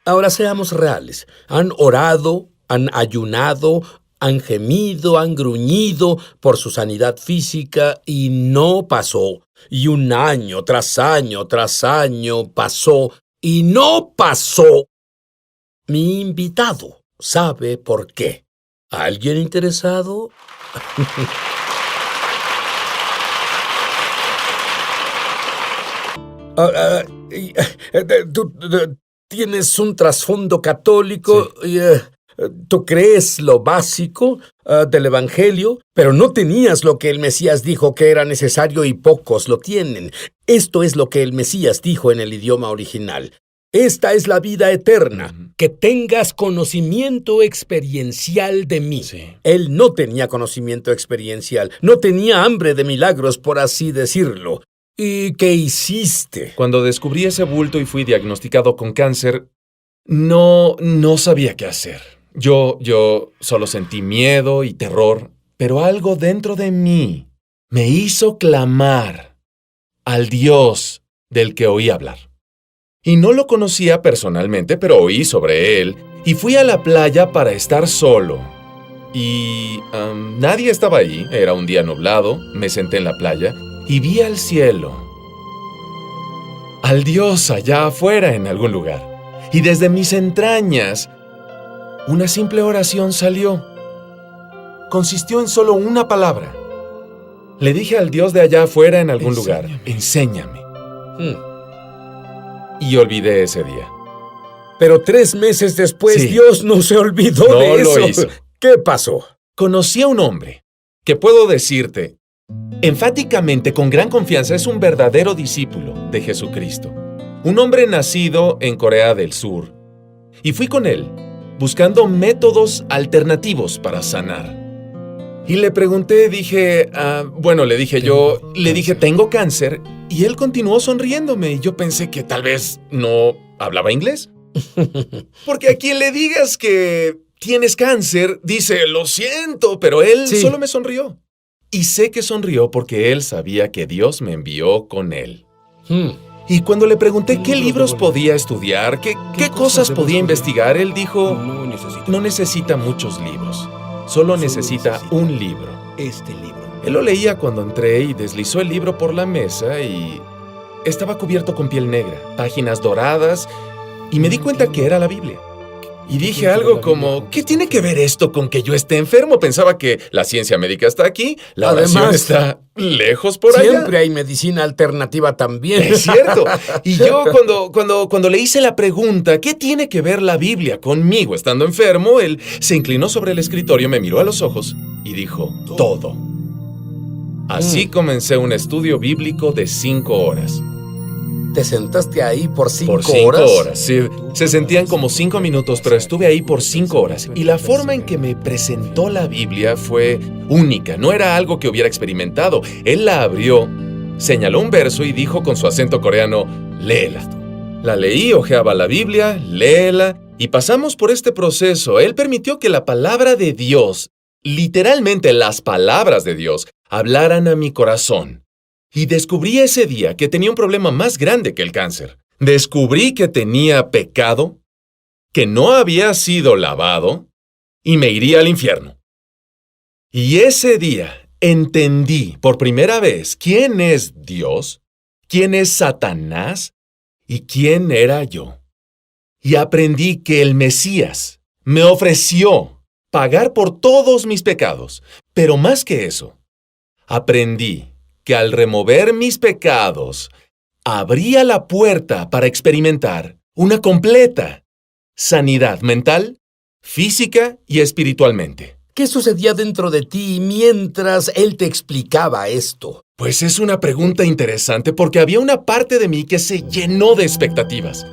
Ahora seamos reales. Han orado, han ayunado, han gemido, han gruñido por su sanidad física y no pasó. Y un año tras año tras año pasó y no pasó. Mi invitado sabe por qué. ¿Alguien interesado? Tú tienes un trasfondo católico y tú crees lo básico del Evangelio, pero no tenías lo que el Mesías dijo que era necesario y pocos lo tienen. Esto es lo que el Mesías dijo en el idioma original. Esta es la vida eterna, que tengas conocimiento experiencial de mí. Sí. Él no tenía conocimiento experiencial, no tenía hambre de milagros, por así decirlo. ¿Y qué hiciste? Cuando descubrí ese bulto y fui diagnosticado con cáncer, no sabía qué hacer. Yo solo sentí miedo y terror, pero algo dentro de mí me hizo clamar al Dios del que oí hablar. Y no lo conocía personalmente, pero oí sobre él, y fui a la playa para estar solo. Y nadie estaba ahí, era un día nublado, me senté en la playa y vi al cielo, al Dios allá afuera en algún lugar. Y desde mis entrañas, una simple oración salió. Consistió en solo una palabra. Le dije al Dios de allá afuera en algún lugar, enséñame. Y olvidé ese día. Pero 3 meses después, Sí. Dios no se olvidó No de eso. lo hizo. ¿Qué pasó? Conocí a un hombre que puedo decirte, enfáticamente, con gran confianza, es un verdadero discípulo de Jesucristo. Un hombre nacido en Corea del Sur. Y fui con él, buscando métodos alternativos para sanar. Y le pregunté, le dije, tengo cáncer, y él continuó sonriéndome, y yo pensé que tal vez no hablaba inglés. Porque a quien le digas que tienes cáncer, dice, lo siento, pero él solo me sonrió. Y sé que sonrió porque él sabía que Dios me envió con él. Y cuando le pregunté qué libros podía estudiar, qué cosas podía investigar, él dijo, no necesita muchos libros, solo necesita un libro. Este libro. Él lo leía cuando entré y deslizó el libro por la mesa y estaba cubierto con piel negra, páginas doradas, y me di cuenta que era la Biblia. Y dije algo como, ¿qué tiene que ver esto con que yo esté enfermo? Pensaba que la ciencia médica está aquí, la oración Además, está lejos por allá. Siempre hay medicina alternativa también. Es cierto. Y yo cuando le hice la pregunta, ¿qué tiene que ver la Biblia conmigo estando enfermo? Él se inclinó sobre el escritorio, me miró a los ojos y dijo, todo. Así comencé un estudio bíblico de 5 horas. ¿Te sentaste ahí por 5 horas? Por 5 horas, sí. Se sentían como 5 minutos, pero estuve ahí por 5 horas. Y la forma en que me presentó la Biblia fue única. No era algo que hubiera experimentado. Él la abrió, señaló un verso y dijo con su acento coreano, léela. La leí, hojeaba la Biblia, léela, y pasamos por este proceso. Él permitió que la palabra de Dios, literalmente las palabras de Dios, hablaran a mi corazón. Y descubrí ese día que tenía un problema más grande que el cáncer. Descubrí que tenía pecado, que no había sido lavado y me iría al infierno. Y ese día entendí por primera vez quién es Dios, quién es Satanás y quién era yo. Y aprendí que el Mesías me ofreció pagar por todos mis pecados. Pero más que eso, aprendí que al remover mis pecados, abría la puerta para experimentar una completa sanidad mental, física y espiritualmente. ¿Qué sucedía dentro de ti mientras él te explicaba esto? Pues es una pregunta interesante porque había una parte de mí que se llenó de expectativas.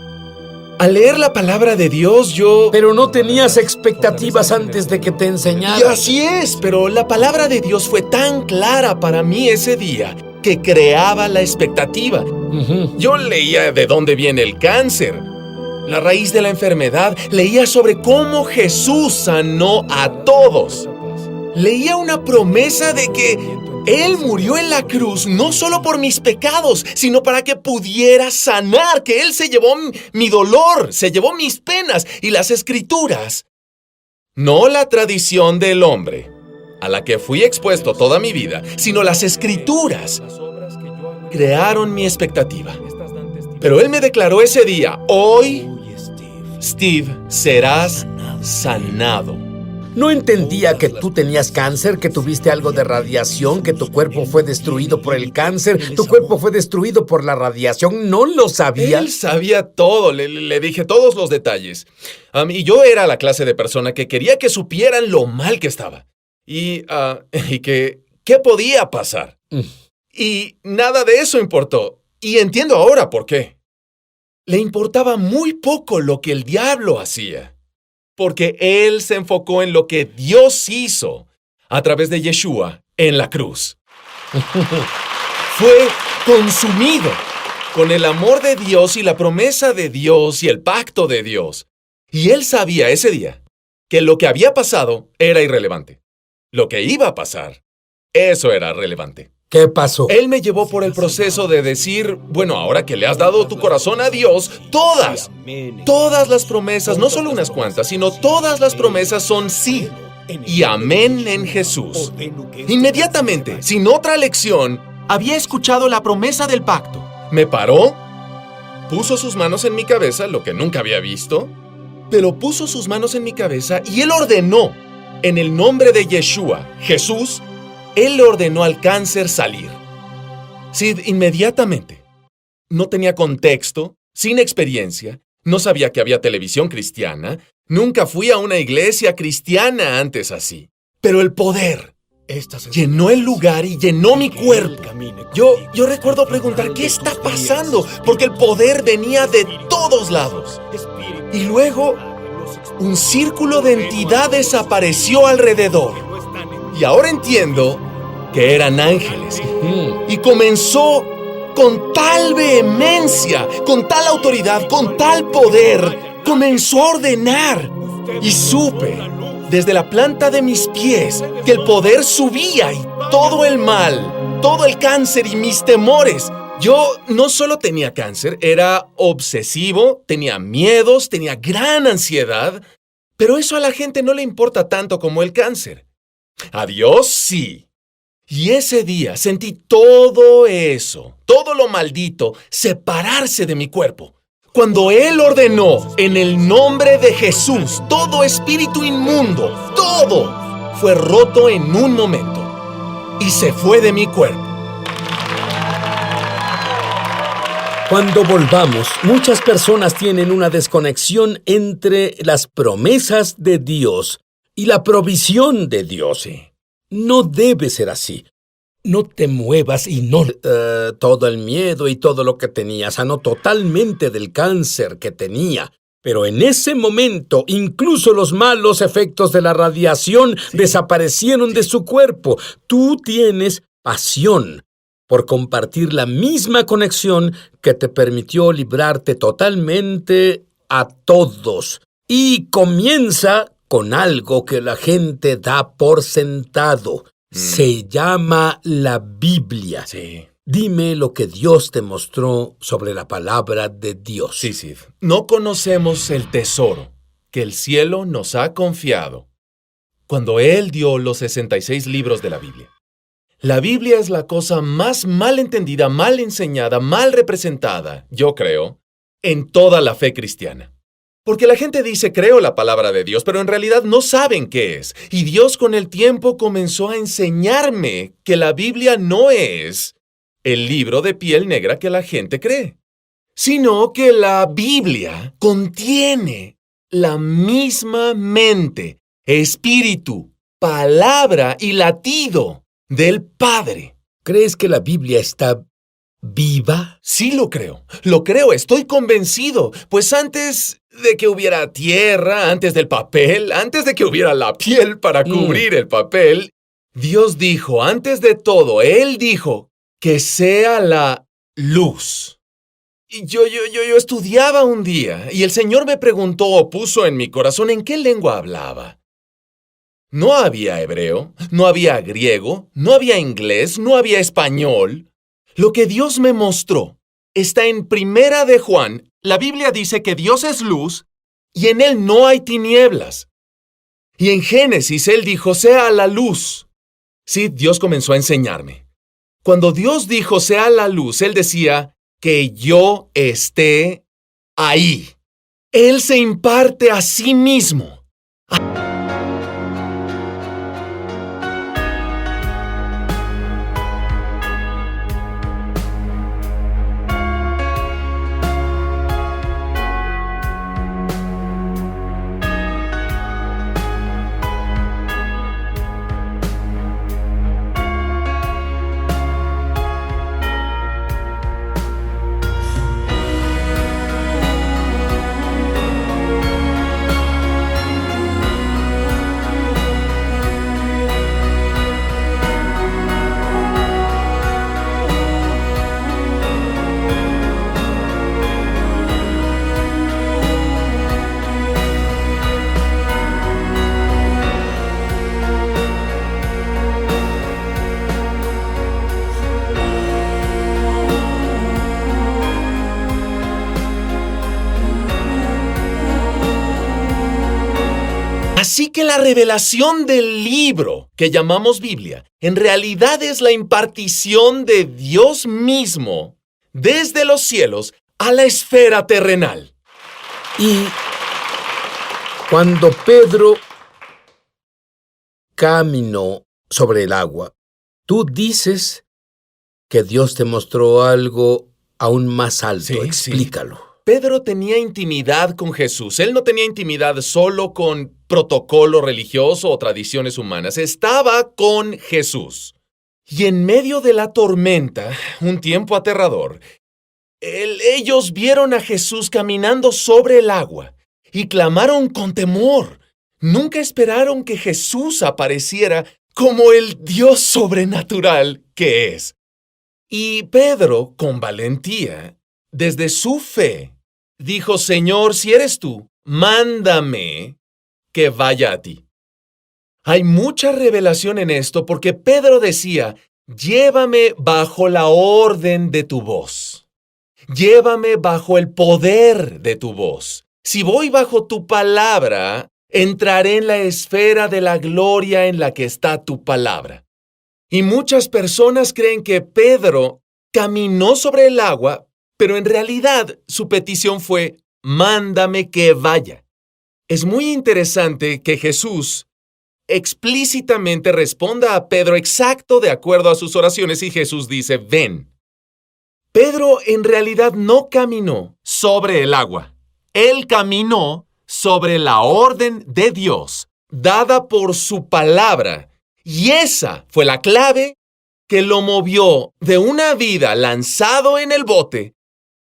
Al leer la palabra de Dios, Pero no tenías expectativas antes de que te enseñara. Y así es, pero la palabra de Dios fue tan clara para mí ese día que creaba la expectativa. Yo leía de dónde viene el cáncer, la raíz de la enfermedad, leía sobre cómo Jesús sanó a todos. Leía una promesa de que Él murió en la cruz no solo por mis pecados, sino para que pudiera sanar, que Él se llevó mi dolor, se llevó mis penas y las Escrituras. No la tradición del hombre, a la que fui expuesto toda mi vida, sino las Escrituras crearon mi expectativa. Pero Él me declaró ese día: hoy, Steve, serás sanado. No entendía que tú tenías cáncer, que tuviste algo de radiación, que tu cuerpo fue destruido por el cáncer, tu cuerpo fue destruido por la radiación. ¿No lo sabía? Él sabía todo, le dije todos los detalles. Y yo era la clase de persona que quería que supieran lo mal que estaba. Y que ¿qué podía pasar? Y nada de eso importó. Y entiendo ahora por qué. Le importaba muy poco lo que el diablo hacía, porque él se enfocó en lo que Dios hizo a través de Yeshua en la cruz. Fue consumido con el amor de Dios y la promesa de Dios y el pacto de Dios. Y él sabía ese día que lo que había pasado era irrelevante. Lo que iba a pasar, eso era relevante. ¿Qué pasó? Él me llevó por el proceso de decir, bueno, ahora que le has dado tu corazón a Dios, todas las promesas, no solo unas cuantas, sino todas las promesas son sí y amén en Jesús. Inmediatamente, sin otra lección, había escuchado la promesa del pacto. Me paró, puso sus manos en mi cabeza, lo que nunca había visto, pero puso sus manos en mi cabeza y Él ordenó, en el nombre de Yeshua, Jesús, Él le ordenó al cáncer salir. Sid, inmediatamente. No tenía contexto, sin experiencia, no sabía que había televisión cristiana, nunca fui a una iglesia cristiana antes así. Pero el poder llenó el lugar y llenó mi cuerpo. Yo recuerdo preguntar, ¿qué está pasando? Porque el poder venía de todos lados. Y luego, un círculo de entidades apareció alrededor. Y ahora entiendo que eran ángeles. Y comenzó con tal vehemencia, con tal autoridad, con tal poder. Comenzó a ordenar. Y supe, desde la planta de mis pies, que el poder subía y todo el mal, todo el cáncer y mis temores. Yo no solo tenía cáncer, era obsesivo, tenía miedos, tenía gran ansiedad. Pero eso a la gente no le importa tanto como el cáncer. A Dios sí. Y ese día sentí todo eso, todo lo maldito, separarse de mi cuerpo. Cuando Él ordenó, en el nombre de Jesús, todo espíritu inmundo, todo, fue roto en un momento. Y se fue de mi cuerpo. Cuando volvamos, muchas personas tienen una desconexión entre las promesas de Dios y la provisión de Dios. No debe ser así. No te muevas y no... todo el miedo y todo lo que tenía sanó totalmente del cáncer que tenía. Pero en ese momento, incluso los malos efectos de la radiación desaparecieron de su cuerpo. Tú tienes pasión por compartir la misma conexión que te permitió librarte totalmente a todos. Y comienza con algo que la gente da por sentado. Se llama la Biblia. Sí. Dime lo que Dios te mostró sobre la palabra de Dios. Sí, Sid. No conocemos el tesoro que el cielo nos ha confiado cuando Él dio los 66 libros de la Biblia. La Biblia es la cosa más mal entendida, mal enseñada, mal representada, yo creo, en toda la fe cristiana. Porque la gente dice, creo la palabra de Dios, pero en realidad no saben qué es. Y Dios con el tiempo comenzó a enseñarme que la Biblia no es el libro de piel negra que la gente cree, sino que la Biblia contiene la misma mente, espíritu, palabra y latido del Padre. ¿Crees que la Biblia está viva? Sí lo creo, estoy convencido, pues antes de que hubiera tierra, antes del papel, antes de que hubiera la piel para cubrir el papel, Dios dijo, antes de todo, Él dijo, que sea la luz. Y yo estudiaba un día, y el Señor me preguntó o puso en mi corazón en qué lengua hablaba. No había hebreo, no había griego, no había inglés, no había español. Lo que Dios me mostró está en Primera de Juan. La Biblia dice que Dios es luz y en Él no hay tinieblas. Y en Génesis Él dijo, sea la luz. Sí, Dios comenzó a enseñarme. Cuando Dios dijo, sea la luz, Él decía, que yo esté ahí. Él se imparte a sí mismo. Así que la revelación del libro que llamamos Biblia, en realidad es la impartición de Dios mismo desde los cielos a la esfera terrenal. Y cuando Pedro caminó sobre el agua, tú dices que Dios te mostró algo aún más alto. Sí, Explícalo. sí. Pedro tenía intimidad con Jesús. Él no tenía intimidad solo con protocolo religioso o tradiciones humanas. Estaba con Jesús. Y en medio de la tormenta, un tiempo aterrador, ellos vieron a Jesús caminando sobre el agua y clamaron con temor. Nunca esperaron que Jesús apareciera como el Dios sobrenatural que es. Y Pedro, con valentía, desde su fe, dijo, Señor, si eres tú, mándame que vaya a ti. Hay mucha revelación en esto porque Pedro decía, llévame bajo la orden de tu voz. Llévame bajo el poder de tu voz. Si voy bajo tu palabra, entraré en la esfera de la gloria en la que está tu palabra. Y muchas personas creen que Pedro caminó sobre el agua, pero en realidad su petición fue, mándame que vaya. Es muy interesante que Jesús explícitamente responda a Pedro exacto de acuerdo a sus oraciones y Jesús dice, ven. Pedro en realidad no caminó sobre el agua. Él caminó sobre la orden de Dios, dada por su palabra. Y esa fue la clave que lo movió de una vida lanzado en el bote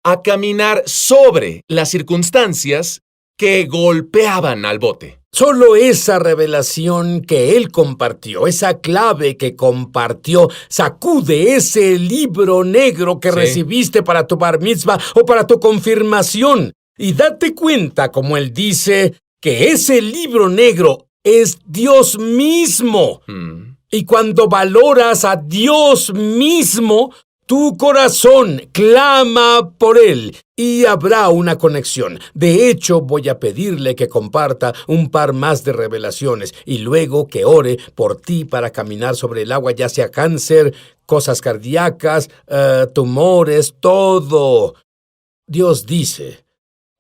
a caminar sobre las circunstancias que golpeaban al bote. Solo esa revelación que él compartió, esa clave que compartió, sacude ese libro negro que recibiste para tu bar mitzvah o para tu confirmación. Y date cuenta, como él dice, que ese libro negro es Dios mismo. Y cuando valoras a Dios mismo, tu corazón clama por Él y habrá una conexión. De hecho, voy a pedirle que comparta un par más de revelaciones y luego que ore por ti para caminar sobre el agua, ya sea cáncer, cosas cardíacas, tumores, todo. Dios dice,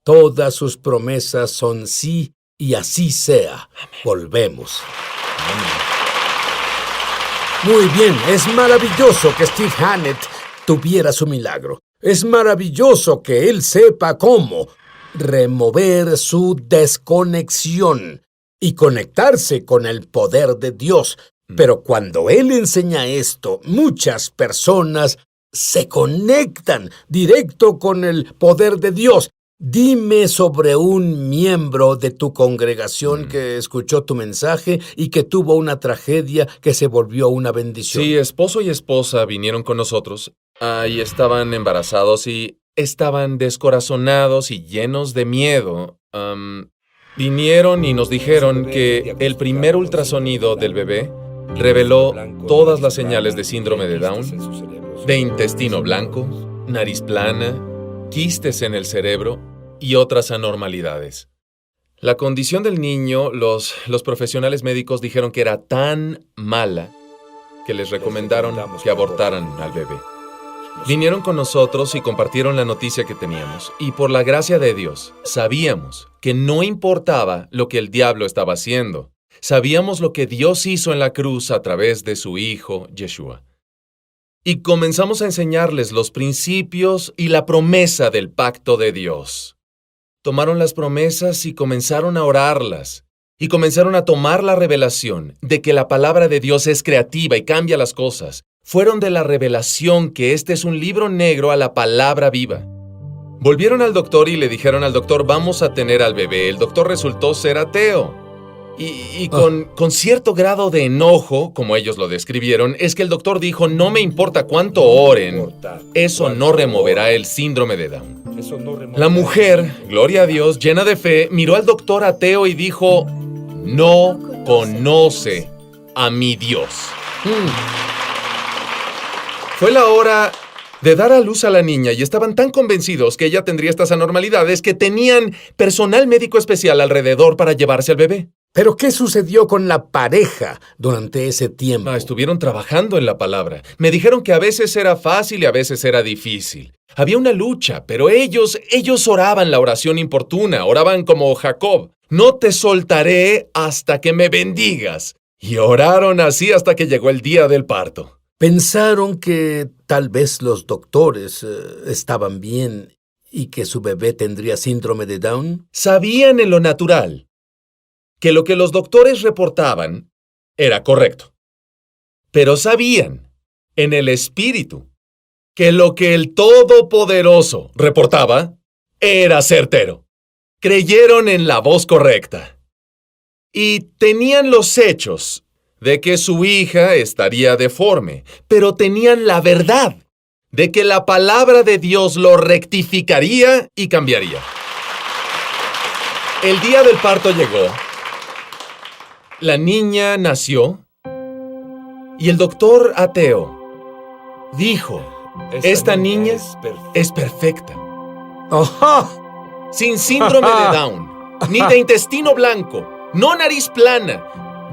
todas sus promesas son sí y así sea. Amén. Volvemos. Amén. Muy bien, es maravilloso que Steve Hannett tuviera su milagro. Es maravilloso que él sepa cómo remover su desconexión y conectarse con el poder de Dios. Pero cuando él enseña esto, muchas personas se conectan directo con el poder de Dios. Dime sobre un miembro de tu congregación que escuchó tu mensaje y que tuvo una tragedia que se volvió una bendición. Sí, esposo y esposa vinieron con nosotros y estaban embarazados y estaban descorazonados y llenos de miedo. Vinieron y nos dijeron que el primer ultrasonido del bebé reveló todas las señales de síndrome de Down, de intestino blanco, nariz plana, quistes en el cerebro y otras anormalidades. La condición del niño, los profesionales médicos dijeron que era tan mala que les recomendaron que abortaran al bebé. Vinieron con nosotros y compartieron la noticia que teníamos. Y por la gracia de Dios, sabíamos que no importaba lo que el diablo estaba haciendo. Sabíamos lo que Dios hizo en la cruz a través de su Hijo, Yeshua. Y comenzamos a enseñarles los principios y la promesa del pacto de Dios. Tomaron las promesas y comenzaron a orarlas. Y comenzaron a tomar la revelación de que la palabra de Dios es creativa y cambia las cosas. Fueron de la revelación que este es un libro negro a la palabra viva. Volvieron al doctor y le dijeron al doctor, vamos a tener al bebé. El doctor resultó ser ateo. Y con cierto grado de enojo, como ellos lo describieron, es que el doctor dijo, no me importa cuánto oren, eso no removerá el síndrome de Down. La mujer, gloria a Dios, llena de fe, miró al doctor ateo y dijo, no conoce a mi Dios. Fue la hora de dar a luz a la niña y estaban tan convencidos que ella tendría estas anormalidades que tenían personal médico especial alrededor para llevarse al bebé. ¿Pero qué sucedió con la pareja durante ese tiempo? Estuvieron trabajando en la palabra. Me dijeron que a veces era fácil y a veces era difícil. Había una lucha, pero ellos oraban la oración importuna, oraban como Jacob. No te soltaré hasta que me bendigas. Y oraron así hasta que llegó el día del parto. Pensaron que tal vez los doctores estaban bien y que su bebé tendría síndrome de Down. Sabían en lo natural que lo que los doctores reportaban era correcto. Pero sabían en el espíritu que lo que el Todopoderoso reportaba era certero. Creyeron en la voz correcta. Y tenían los hechos de que su hija estaría deforme, pero tenían la verdad de que la palabra de Dios lo rectificaría y cambiaría. El día del parto llegó, la niña nació y el doctor ateo dijo, esta niña es perfecta. ¡Ajá! Sin síndrome de Down, ni de intestino blanco, no nariz plana.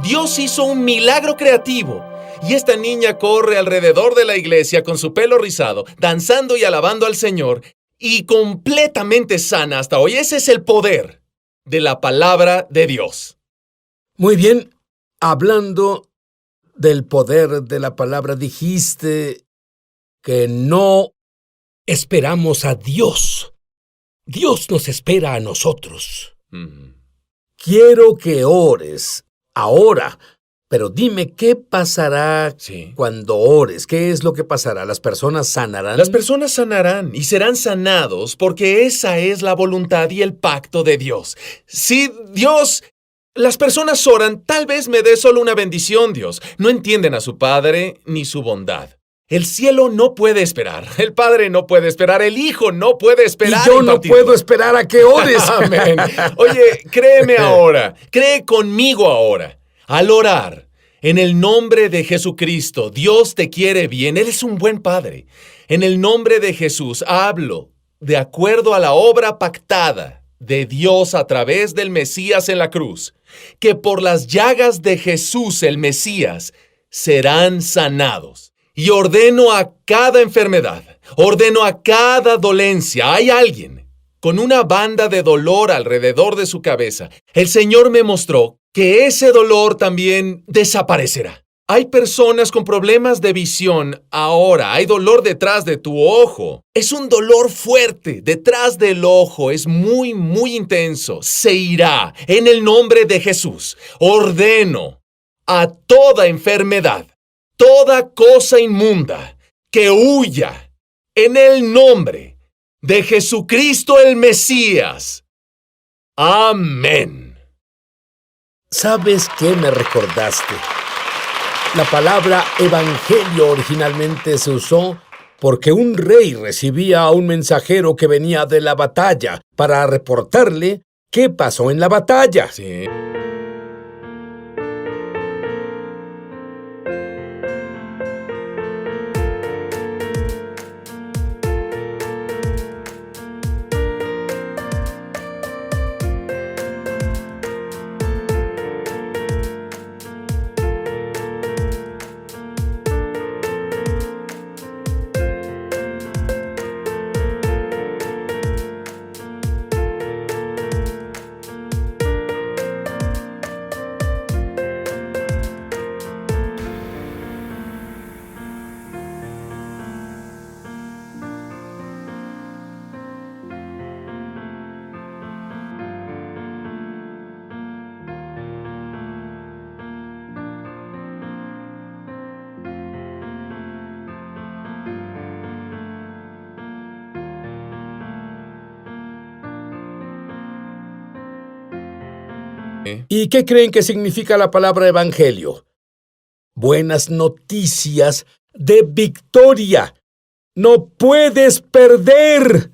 Dios hizo un milagro creativo y esta niña corre alrededor de la iglesia con su pelo rizado, danzando y alabando al Señor y completamente sana hasta hoy. Ese es el poder de la palabra de Dios. Muy bien, hablando del poder de la palabra, dijiste que no esperamos a Dios. Dios nos espera a nosotros. Quiero que ores ahora, pero dime, ¿qué pasará cuando ores? ¿Qué es lo que pasará? ¿Las personas sanarán? Las personas sanarán y serán sanados porque esa es la voluntad y el pacto de Dios. Si Dios, las personas oran, tal vez me dé solo una bendición, Dios. No entienden a su Padre ni su bondad. El cielo no puede esperar. El Padre no puede esperar. El Hijo no puede esperar. Y yo no puedo esperar a que ores. Amén. Oye, créeme ahora. Cree conmigo ahora. Al orar, en el nombre de Jesucristo, Dios te quiere bien. Él es un buen Padre. En el nombre de Jesús, hablo de acuerdo a la obra pactada de Dios a través del Mesías en la cruz, que por las llagas de Jesús, el Mesías, serán sanados. Y ordeno a cada enfermedad, ordeno a cada dolencia. Hay alguien con una banda de dolor alrededor de su cabeza. El Señor me mostró que ese dolor también desaparecerá. Hay personas con problemas de visión ahora. Hay dolor detrás de tu ojo. Es un dolor fuerte. Detrás del ojo es muy, muy intenso. Se irá en el nombre de Jesús. Ordeno a toda enfermedad, toda cosa inmunda, que huya en el nombre de Jesucristo el Mesías. Amén. ¿Sabes qué me recordaste? La palabra evangelio originalmente se usó porque un rey recibía a un mensajero que venía de la batalla para reportarle qué pasó en la batalla. Sí. ¿Y qué creen que significa la palabra evangelio? Buenas noticias de victoria. No puedes perder.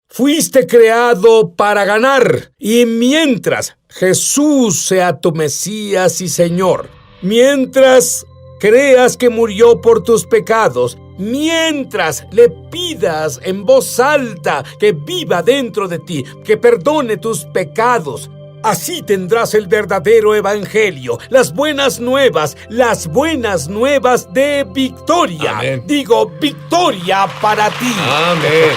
Fuiste creado para ganar. Y mientras Jesús sea tu Mesías y Señor, mientras creas que murió por tus pecados, mientras le pidas en voz alta que viva dentro de ti, que perdone tus pecados, así tendrás el verdadero evangelio, las buenas nuevas de victoria. Amén. Digo, victoria para ti. Amén.